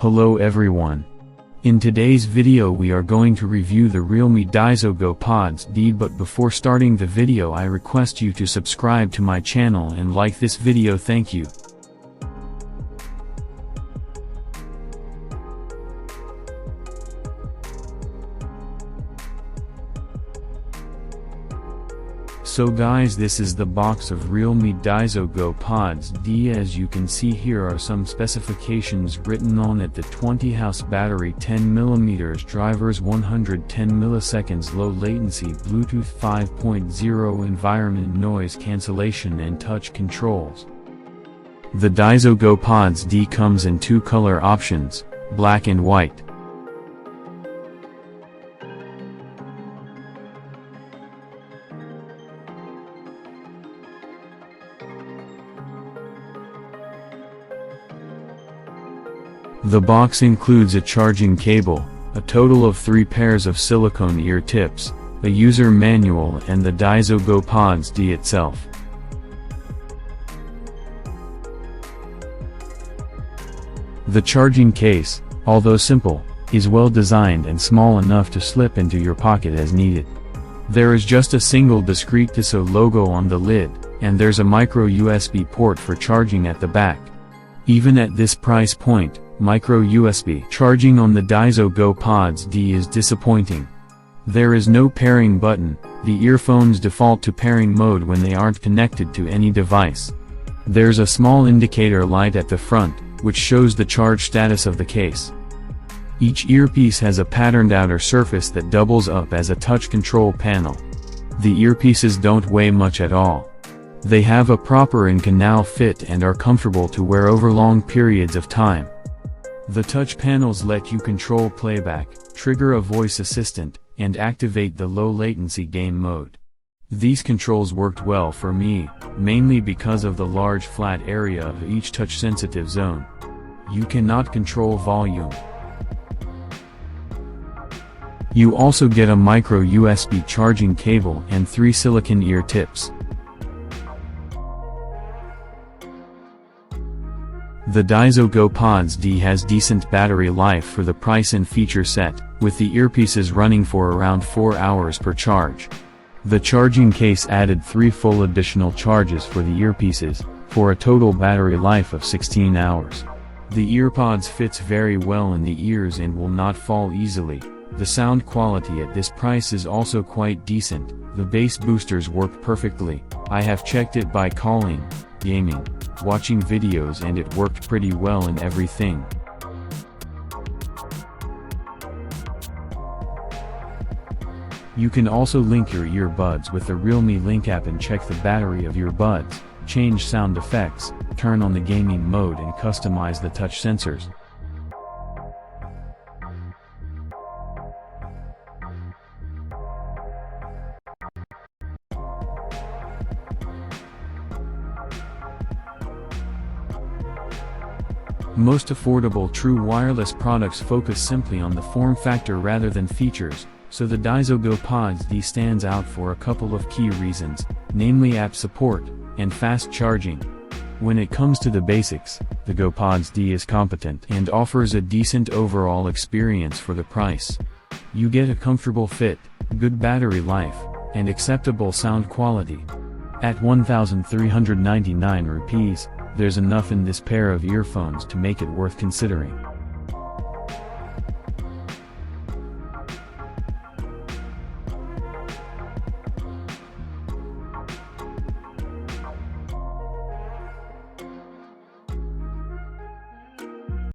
Hello everyone. In today's video we are going to review the Realme DIZO GoPods D, but before starting the video I request you to subscribe to my channel and like this video. Thank you. So guys, this is the box of Realme DIZO GoPods D. As you can see, here are some specifications written on it. The 20 battery, 10mm drivers, 110 milliseconds low latency, Bluetooth 5.0 environment, noise cancellation and touch controls. The DIZO GoPods D comes in two color options, black and white. The box includes a charging cable, a total of 3 pairs of silicone ear tips, a user manual and the DIZO GoPods D itself. The charging case, although simple, is well designed and small enough to slip into your pocket as needed. There is just a single discrete DIZO logo on the lid, and there's a micro USB port for charging at the back. Even at this price point, micro USB charging on the DIZO GoPods D is disappointing. There is no pairing button. The earphones default to pairing mode when they aren't connected to any device. There's a small indicator light at the front, which shows the charge status of the case. Each earpiece has a patterned outer surface that doubles up as a touch control panel. The earpieces don't weigh much at all. They have a proper in-canal fit and are comfortable to wear over long periods of time. The touch panels let you control playback, trigger a voice assistant, and activate the low latency game mode. These controls worked well for me, mainly because of the large flat area of each touch-sensitive zone. You cannot control volume. You also get a micro USB charging cable and 3 silicone ear tips. The DIZO GoPods D has decent battery life for the price and feature set, with the earpieces running for around 4 hours per charge. The charging case added 3 full additional charges for the earpieces, for a total battery life of 16 hours. The earpods fits very well in the ears and will not fall easily. The sound quality at this price is also quite decent. The bass boosters work perfectly. I have checked it by calling, gaming, watching videos, and it worked pretty well in everything. You can also link your earbuds with the Realme Link app and check the battery of your buds, change sound effects, turn on the gaming mode and customize the touch sensors. Most affordable true wireless products focus simply on the form factor rather than features, so the DIZO GoPods D stands out for a couple of key reasons, namely app support, and fast charging. When it comes to the basics, the GoPods D is competent and offers a decent overall experience for the price. You get a comfortable fit, good battery life, and acceptable sound quality. At 1,399 rupees, there's enough in this pair of earphones to make it worth considering.